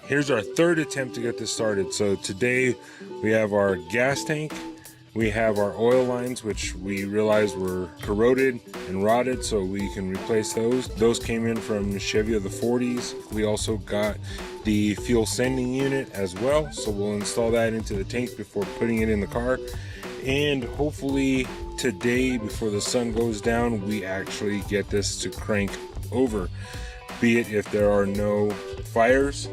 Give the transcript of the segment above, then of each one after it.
Here's our third attempt to get this started. So today we have our gas tank, we have our oil lines, which we realized were corroded and rotted, so we can replace those. Those came in from Chevy of the 40s. We also got the fuel sending unit as well, so we'll install that into the tank before putting it in the car. And hopefully today, before the sun goes down, we actually get this to crank over, be it if there are no fires,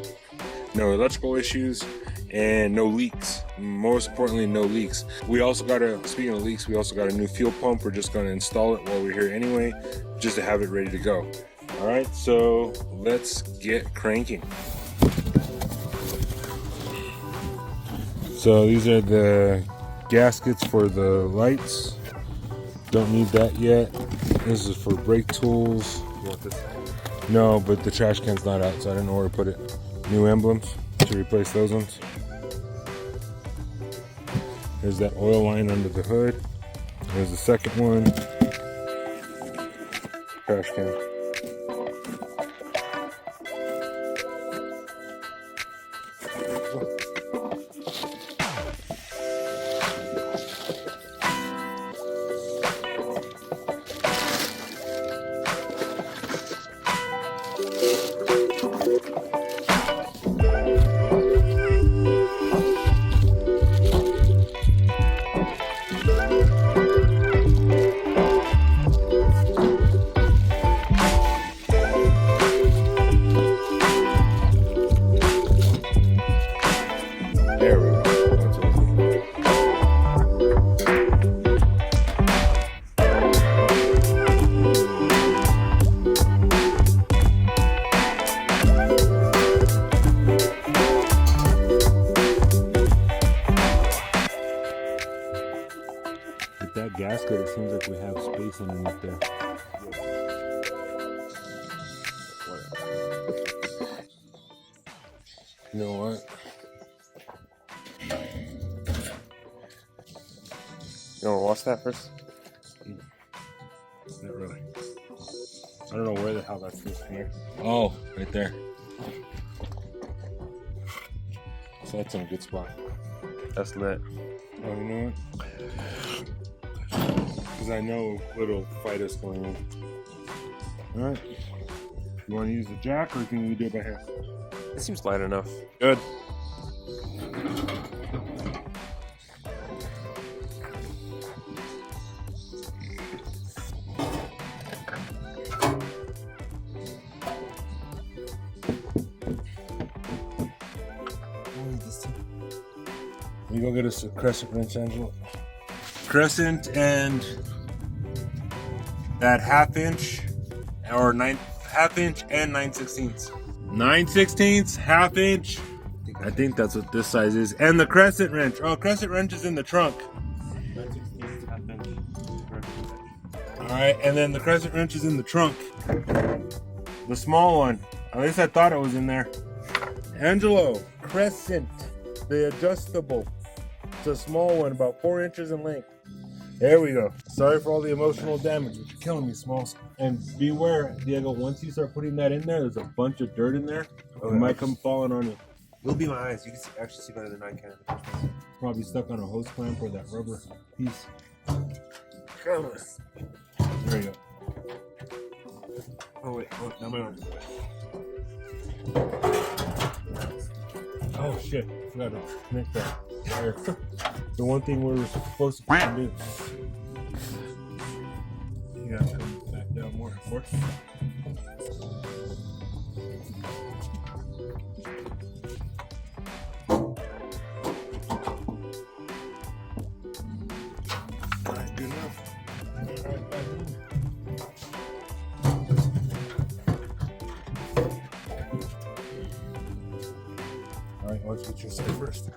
no electrical issues, and no leaks. Most importantly, no leaks. We also got speaking of leaks, we also got a new fuel pump. We're just gonna install it while we're here anyway, just to have it ready to go. All right, so let's get cranking. So these are the gaskets for the lights. Don't need that yet. This is for brake tools. You want this? No, but the trash can's not out, so I don't know where to put it. New emblems to replace those ones. There's that oil line under the hood. There's the second one. Trash can. There we go. That's what with that gasket, it seems like we have space underneath there. You know what? You want to wash that first? Not really. I don't know where the hell that's this here. Oh, right there. So that's in a good spot. That's lit. Oh, you know what? Because I know little fight is going on. Alright. You want to use the jack, or can we do it by hand? It seems light enough. Good. You go get us a crescent wrench, Angela. Crescent and that half-inch or half-inch and 9/16. 9/16, half-inch. I think that's what this size is. And the crescent wrench. Oh, crescent wrench is in the trunk. 9/16 half-inch. All right, and then the crescent wrench is in the trunk. The small one. At least I thought it was in there. Angelo, crescent, the adjustable. It's a small one, about 4 inches in length. There we go. Sorry for all the emotional damage, but you're killing me, Smalls. And beware, Diego, once you start putting that in there, there's a bunch of dirt in there. Oh, It might come falling on you. It'll be my eyes. You can actually see better than I can. Probably stuck on a hose clamp or that rubber piece. There you go. Oh wait, oh, now my arm. Oh shit, I forgot to connect that wire. The one thing we were supposed to do. You gotta come back down more, of course. Alright, good enough. Alright, back in. Alright, let's get your side first.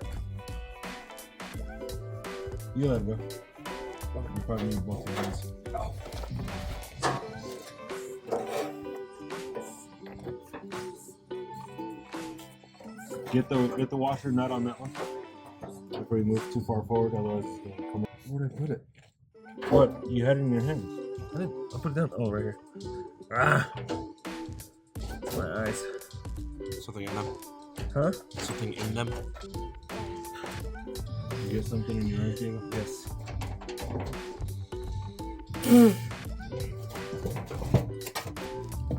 You let it go. You probably need both of those. Get the washer nut on that one before you move too far forward, otherwise it's gonna come up. Where did I put it? What? You had it in your hand. I'll put it down. Oh, right here. Ah! My eyes. Something in them. Huh? Something in them? You get something in your eyes, Diego? Yes.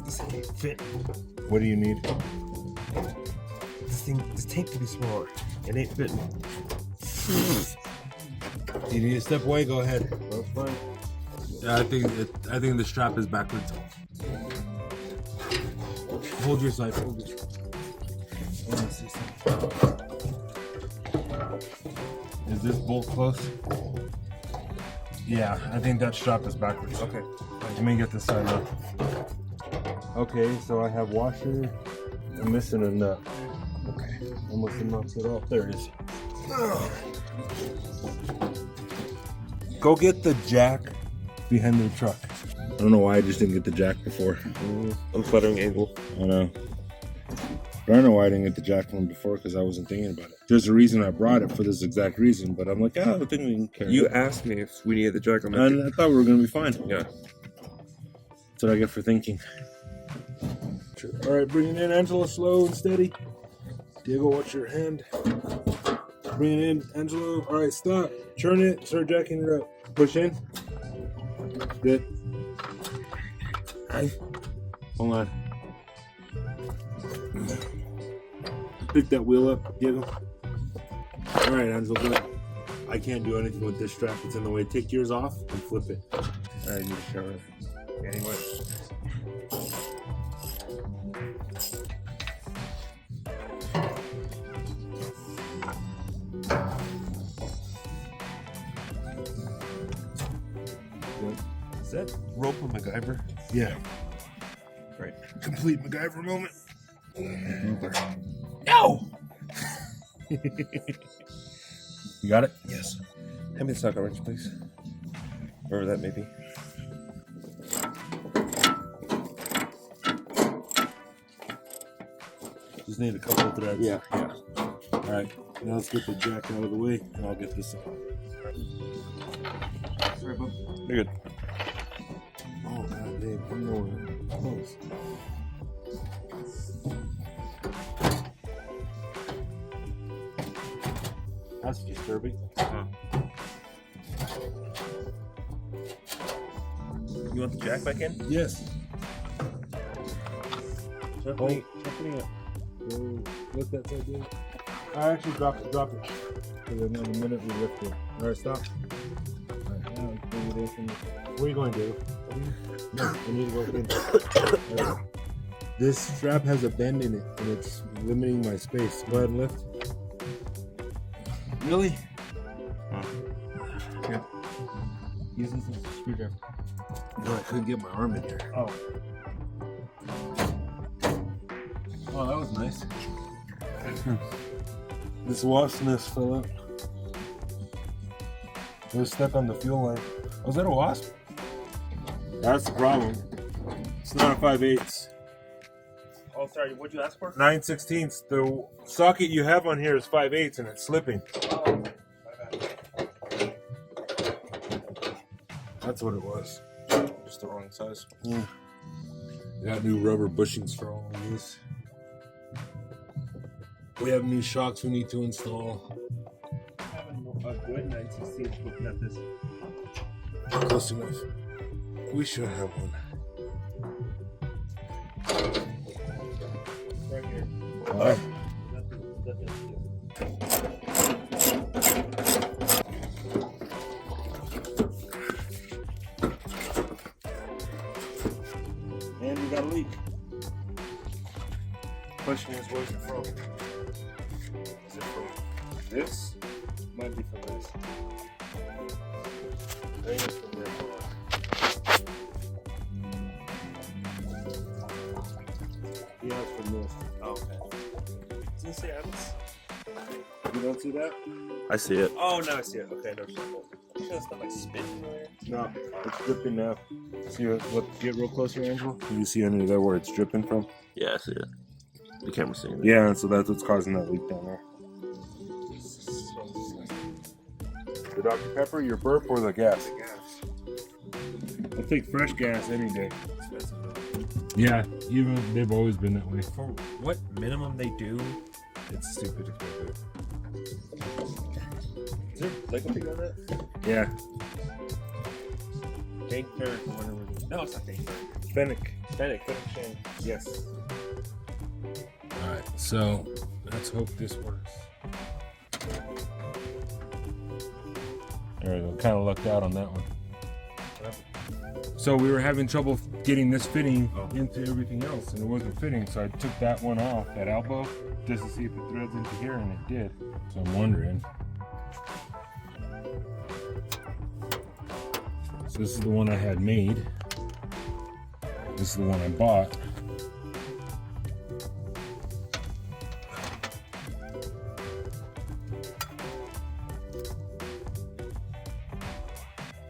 This ain't fit. What do you need? This tank could be smaller. It ain't fitting. You need to step away. Go ahead. That's fine. Yeah, I think the strap is backwards. Hold your side. Hold your. Let me see something. Is this bolt close? Yeah, I think that strap is backwards. Okay. Let me get this side up. Okay, so I have washer. I'm missing a nut. Okay, I must have knocked it off. There it is. Go get the jack behind the truck. I don't know why I just didn't get the jack before. Unflattering angle. I know. But I don't know why I didn't get the jack one before because I wasn't thinking about it. There's a reason I brought it for this exact reason, but I'm like, I think we can carry You it. asked me if we needed the jack. I'm like, And I thought we were going to be fine. yeah. That's what I get for thinking. All right, bring it in, Angelo, slow and steady. Diego, watch your hand. Bring it in, Angelo. All right, stop. Turn it. Start jacking it up. Push in. Good. Hey, hold on. Pick that wheel up, Diego. All right, Angelo, good. I can't do anything with this strap. It's in the way. Take yours off and flip it. I need to show it. Anyway. Is that rope a MacGyver? Yeah. Right. Complete MacGyver moment. No! You got it? Yes. Hand me the socket wrench, please. Wherever that may be. Just need a couple of threads. Yeah. All right. Now let's get the jack out of the way, and I'll get this out. Sorry, bub. You're good. Oh God, Dave, I'm nowhere close. That's disturbing. You want the jack back in? Yes. Gently. Opening up. Go lift that side, Dave. I actually dropped it. Because in a minute we lift it. All right, stop. All right, now bring it in from the... Where are you going, Dave? No, I need to go in. All right. This strap has a bend in it, and it's limiting my space. Go ahead and lift. Really? Okay. Use this as a screwdriver. No, I couldn't get my arm in there. Oh. Oh, that was nice. This wasp nest fell out. It was stuck on the fuel line. Was that a wasp? That's the problem. It's not a 5/8. Oh, sorry. What'd you ask for? 9/16. The socket you have on here is 5/8 and it's slipping. Oh, my bad. That's what it was. Just the wrong size. Yeah. Got new rubber bushings for all of these. We have new shocks we need to install. A good 9/16 looking at this. Close enough. We should have one. Right here. All right. And we got a leak. Question is, where's it from? Is it from this? Might be from this. I think it's from there. Yeah, it's from this. Oh, okay. Does it say Evans? You don't see that? I see it. Oh, now I see it. Okay, no shit. You sure it's not like spitting there? No, it's dripping now. See what? Get real closer, Angela. You see under there where it's dripping from? Yeah, I see it. The camera's seeing it. Yeah, so that's what's causing that leak down there. The Dr. Pepper, your burp, or the gas? I'll take fresh gas any day. Yeah, even they've always been that way. For what minimum they do, It's stupid expensive. Is there like a thing on that? Yeah. Tank or whatever it is. No, it's not tank. Fennec. Fennec. Shank. Yes. Alright, so let's hope this works. There we go. Kind of lucked out on that one. So we were having trouble getting this fitting into everything else, and it wasn't fitting. So I took that one off, that elbow, just to see if it threads into here, and it did. So I'm wondering. So this is the one I had made. This is the one I bought.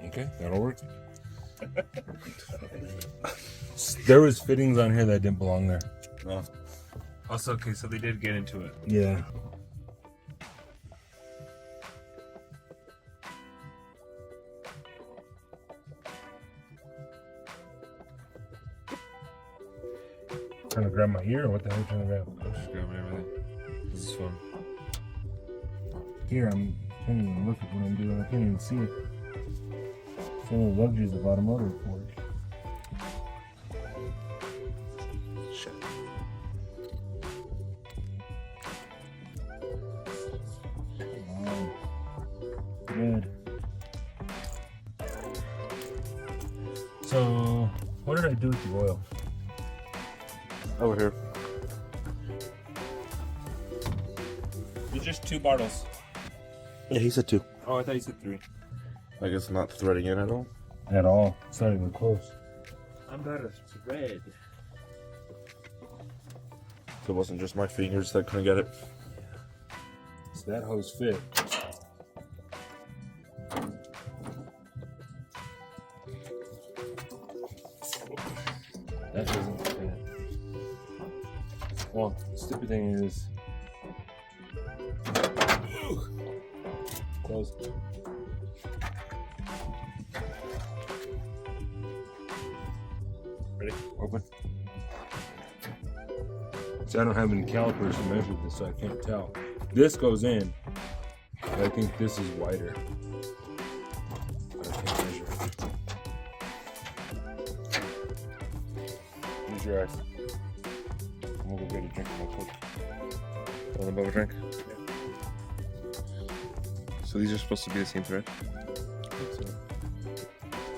Okay, that'll work. There was fittings on here that didn't belong there. No. Also, okay, so they did get into it. Yeah. Trying to grab my ear, or what the hell are you trying to grab? I'm just grabbing everything. This is fun. Here, I can't even look at what I'm doing. I can't even see it. Some of the luxuries of automotive work. Shit. Good. So, what did I do with the oil? Over here. It's just 2 bottles. Yeah, he said 2. Oh, I thought you said 3. I guess not threading in at all. At all. It's not even close. I'm about to thread. So it wasn't just my fingers that couldn't get it. So that hose fit. That doesn't fit. Well, the stupid thing is... Close. Ready? Open. See, I don't have any calipers to measure this, so I can't tell. This goes in, but I think this is wider. I can't measure it. Use your eyes. I'm gonna go get a drink real quick. Want a bubble drink? So these are supposed to be the same thread?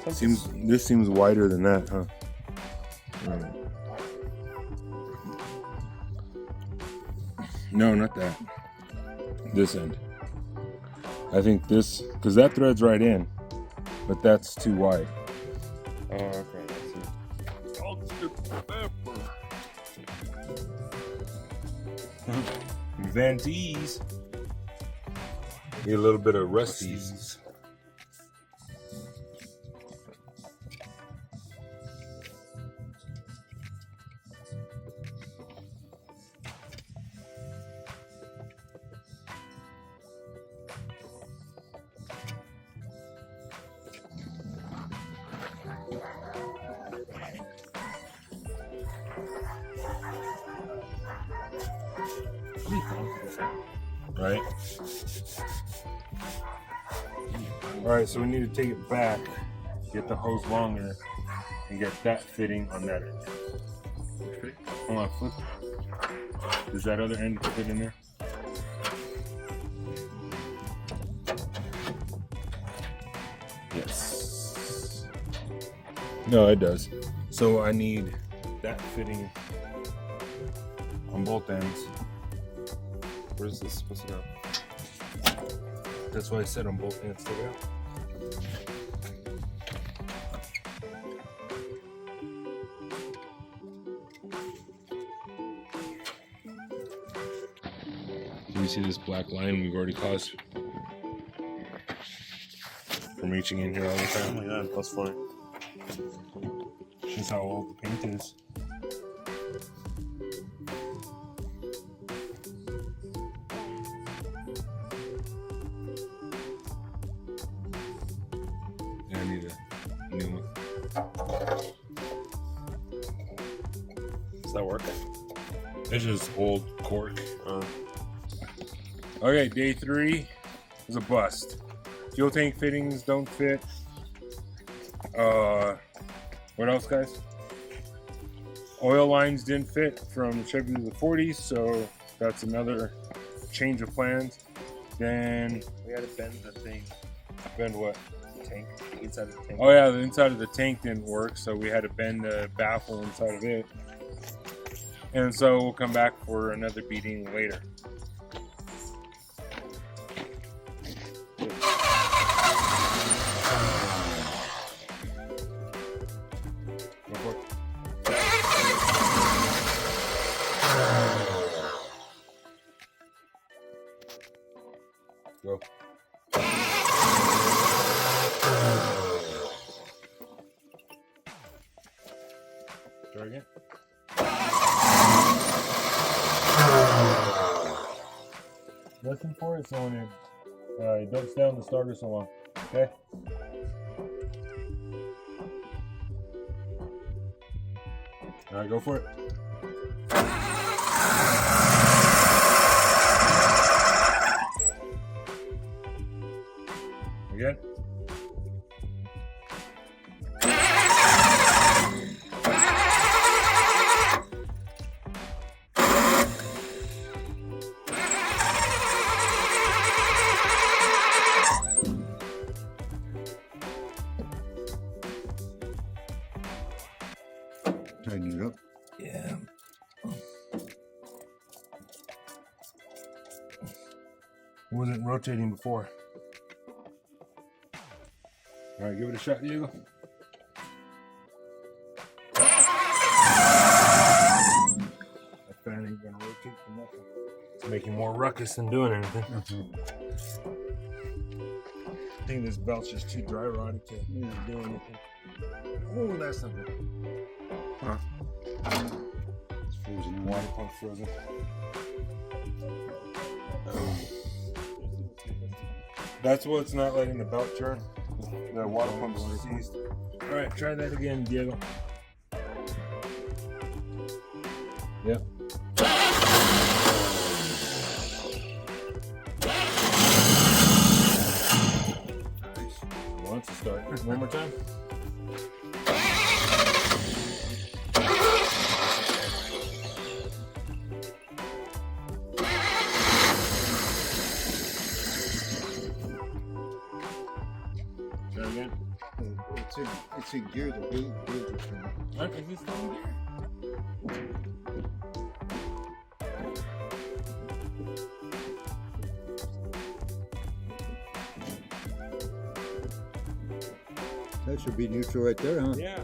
This seems wider than that, huh? No, not that. This end. I think this, because that thread's right in, but that's too wide. Oh, okay. I see. Vanties. Need a little bit of rusties. Right? Alright, so we need to take it back, get the hose longer, and get that fitting on that end. Hold on, flip. Does that other end fit in there? Yes. No, it does. So I need that fitting on both ends. Where is this supposed to go? That's why I said on both ends. Take it out. Do you see this black line we've already caused from reaching in here all the Oh time? my god, that's funny. That's how old the paint is. Yeah, I need a new one. Does that work? It's just old cork. Okay, day 3 is a bust. Fuel tank fittings don't fit. What else, guys? Oil lines didn't fit from the Chevy to the 40s, so that's another change of plans. Then We had to bend the thing. bend what? Tank. The inside of the tank. Oh yeah, the inside of the tank didn't work, so we had to bend the baffle inside of it. And so we'll come back for another beating later. Go for it. Go. Try again. Listen for it so when it don't stay on the starter so long. Okay? Alright, go for it. Again. Tighten it up. Yeah. It wasn't rotating before. All right, give it a shot, Diego. That fan ain't gonna rotate for nothing. It's making more ruckus than doing anything. I think this belt's just too dry rotted to do anything. Oh, that's not good. Huh. It's frozen. Water pump frozen. That's what's not letting the belt turn. The water pump's seized. All right, try that again, Diego. Yep. Wants to start. One more time. Try again. It's in gear. The wheels are turning. What is this thing here? That should be neutral right there, huh? Yeah.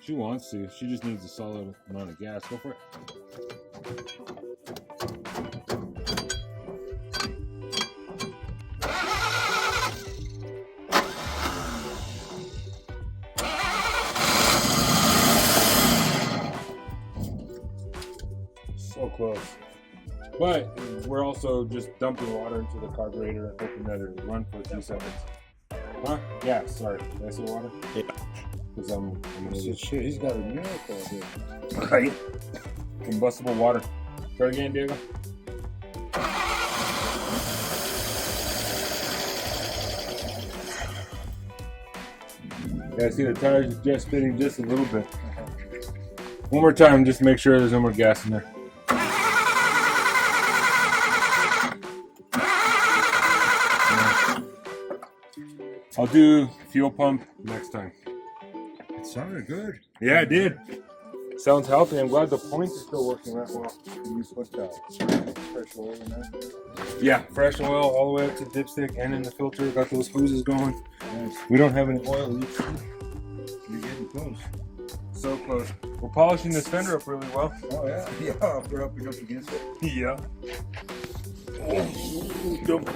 She wants to. She just needs a solid amount of gas. Go for it. So close. But we're also just dumping water into the carburetor and hoping that it'll run for a few seconds. Huh? Yeah, sorry. Did I say water? Yeah. Because I'm an idiot. Shit, he's got a miracle here. Right? Combustible water. Try again, Diego. Yeah, I see the tires are just spinning just a little bit. One more time, just to make sure there's no more gas in there. I'll do fuel pump next time. It sounded good. Yeah, it did. Sounds healthy. I'm glad the points are still working that well. You put fresh oil in there. Yeah, fresh oil all the way up to dipstick and in the filter. Got those hoses going. Nice. We don't have any oil leaks. You're getting close. So close. We're polishing this fender up really well. Oh yeah. Yeah, we're up against it. Yeah. Oh, don't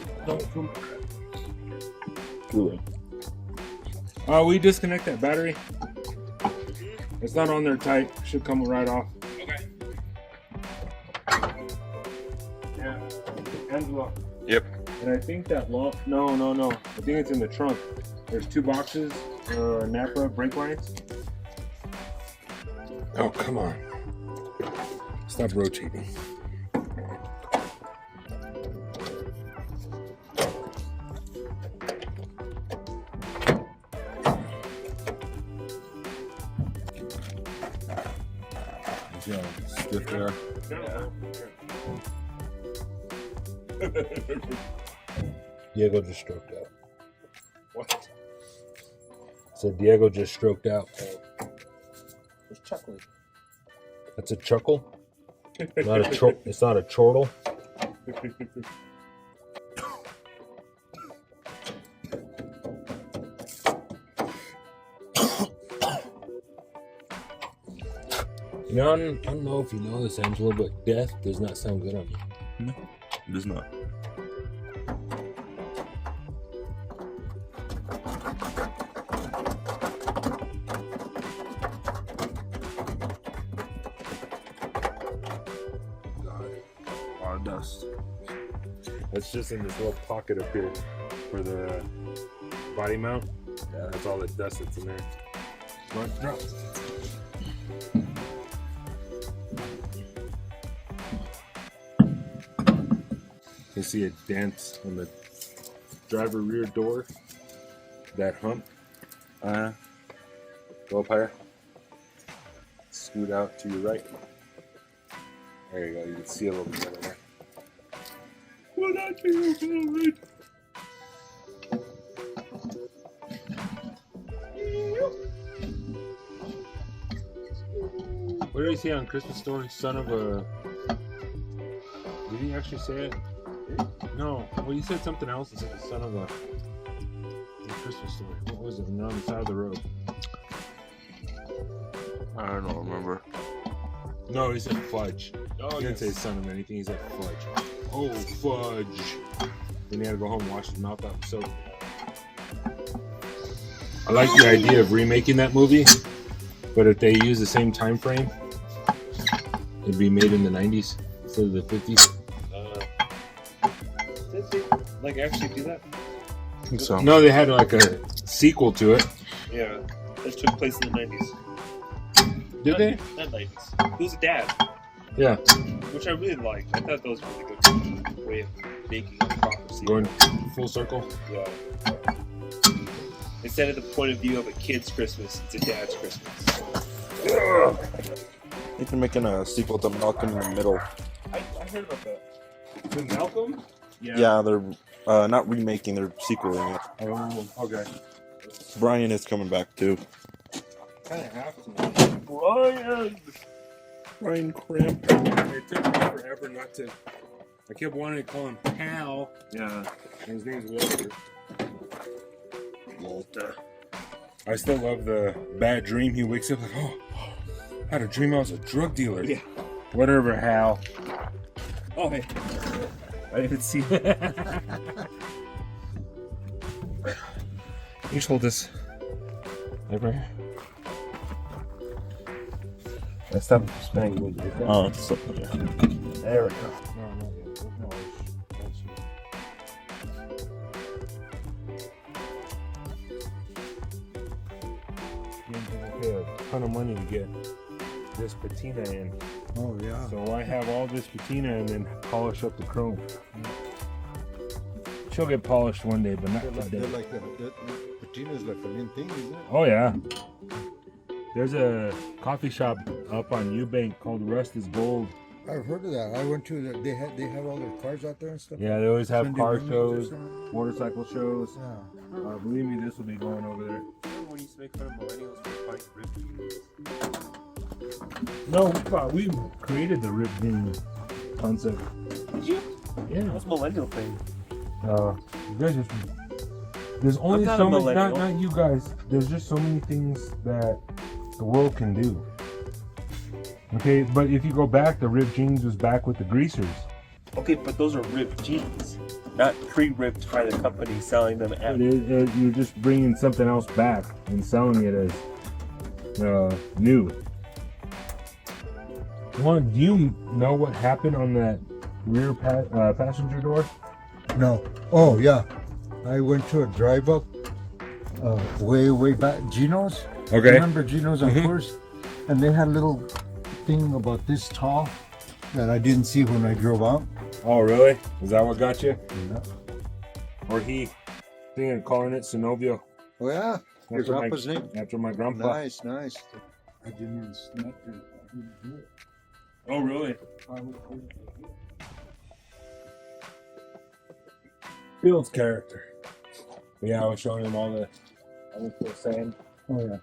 come. We disconnect that battery. It's not on there tight. Should come right off. Okay. And I think that long. No. I think it's in the trunk. There's 2 boxes, Napa brake lines. Oh, come on. Stop rotating. Yeah, stiff there. Diego just stroked out. What? So Diego just stroked out. Who's chuckling? That's a chuckle. Not a it's not a chortle. You know, I don't know if you know this, Angelo, but death does not sound good on you. No, it is not. God, a lot of dust. That's just in this little pocket up here for the body mount. Yeah, that's all the dust that's in there. Come on, drop. You see a dent on the driver rear door. That hump. Go up higher. Scoot out to your right. There you go. You can see a little bit better there. What I do? What did he say on Christmas Story? Son of a. Did he actually say it? No. Well, you said something else. He said the son of a. The Christmas Story. What was it? When they're on the side of the road. I don't remember. No, he said fudge. Oh, He didn't say son of anything. He said fudge. Oh, fudge. Then he had to go home and wash his mouth out with soap. I like the idea of remaking that movie, but if they use the same time frame, it'd be made in the 90s instead of the 50s. Did they like actually do that? I think so. No, they had like a sequel to it. Yeah, it took place in the 90s. Did they? Not 90s. Who's a dad? Yeah. Which I really liked. I thought that was a really good way of making a proper sequel. Going full circle. Yeah. Instead of the point of view of a kid's Christmas, it's a dad's Christmas. They can make a sequel to Malcolm in the Middle. I heard about that. With Malcolm? Yeah, they're not remaking, they're sequeling it. Oh, okay. Brian is coming back too. Kind of have to. Brian Cramp. It took me forever not to. I kept wanting to call him Pal. Yeah. And his name's Walter. Walter. I still love the bad dream. He wakes up like, oh, I had a dream I was a drug dealer. Yeah. Whatever, Hal. Oh, hey. I didn't see that. You just hold this. Right here. I stopped spinning. Oh, so, yeah. There we go. No. You pay a ton of money to get this patina in. Oh, yeah. So why have all this patina and then polish up the chrome? She'll get polished one day, but not today. They're like the patina's like the main thing, isn't it? Oh yeah. There's a coffee shop up on Eubank called Rust is Gold. I've heard of that. I went to they have all their cars out there and stuff. Yeah, they always have Sunday car mornings or shows, something. motorcycle shows. Yeah. Believe me, this will be going over there. Remember when you used to make fun of millennials for buying ribbons? No, we created the rib jean concept. Did you? Yeah. What's millennial thing? You guys just. There's only not so a many. millennial. Not you guys. There's just so many things that the world can do. Okay, but if you go back, the ripped jeans was back with the greasers. Okay, but those are ripped jeans, not pre-ripped by the company selling them at. You're just bringing something else back and selling it as new. Do you know what happened on that rear passenger door? No. Oh yeah, I went to a drive up way back. Geno's. Okay. Remember Geno's on Mhm. course, and they had a little thing about this tall that I didn't see when I drove out. Oh, really? Is that what got you? Yeah. Or he? Thinking of calling it Synovio. Oh yeah. Your After my, grandpa's name. after my grandpa. Nice. I didn't even snap it. I didn't do it. Oh, really? Builds character. Yeah, I was showing him all the sand Oh yeah.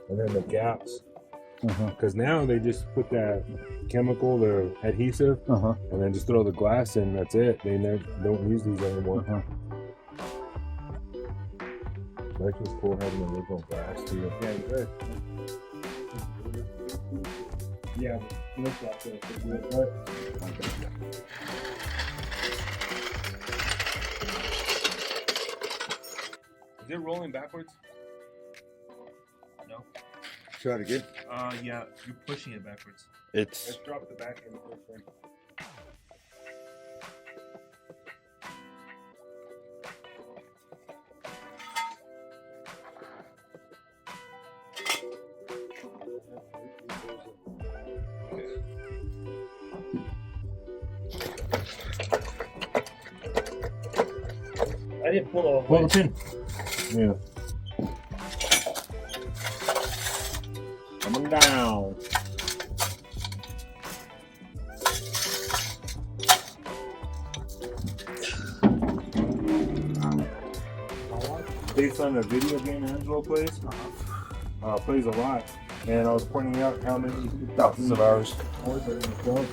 and then the gaps. Uh-huh. Because now they just put that chemical, the adhesive, Uh-huh. and then just throw the glass in. That's it. They don't use these anymore. Uh-huh. That's just cool having the original glass too. Yeah, good. Yeah, look like that. Is it rolling backwards? No. Try it again. Yeah, you're pushing it backwards. It's Let's drop the back end first thing. I didn't pull all the way. pin. Yeah. Coming down. Based on the video game Angelo plays, plays a lot, and I was pointing out how many thousands of hours are in the film.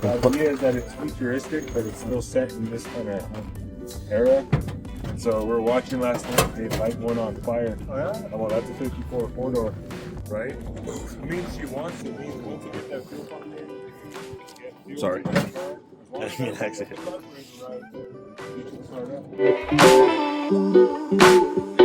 The idea is that it's futuristic, but it's still set in this kind of era. So we're watching last night. They light one on fire. Oh yeah. Oh, well, that's a 54 four-door, right? It means she wants it. It means once you get that fuel pump in, get fuel Sorry. in the car, as long I as didn't mean that to accident. button is right, you can start up.